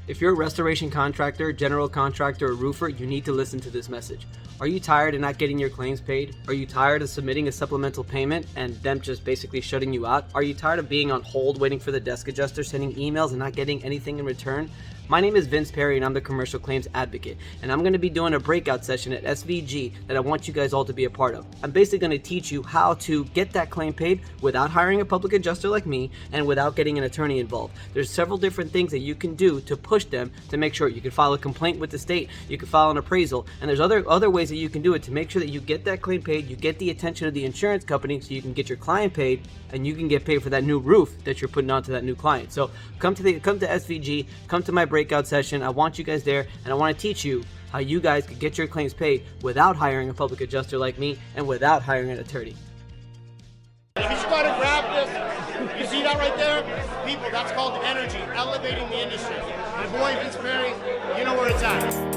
If you're a restoration contractor, general contractor, or roofer, you need to listen to this message. Are you tired of not getting your claims paid? Are you tired of submitting a supplemental payment and them just basically shutting you out? Are you tired of being on hold waiting for the desk adjuster, sending emails and not getting anything in return? My name is Perri and I'm the Commercial Claims Advocate, and I'm going to be doing a breakout session at SVG that I want you guys all to be a part of. I'm basically going to teach you how to get that claim paid without hiring a public adjuster like me and without getting an attorney involved. There's several different things that you can do to push them to make sure. You can file a complaint with the state, you can file an appraisal, and there's other ways that you can do it to make sure that you get that claim paid, you get the attention of the insurance company so you can get your client paid, and you can get paid for that new roof that you're putting onto that new client. So come to SVG, come to my breakout session. I want you guys there, and I want to teach you how you guys can get your claims paid without hiring a public adjuster like me and without hiring an attorney. If you try to grab this, you see that right there? People, that's called energy, elevating the industry. My boy Perri, you know where it's at.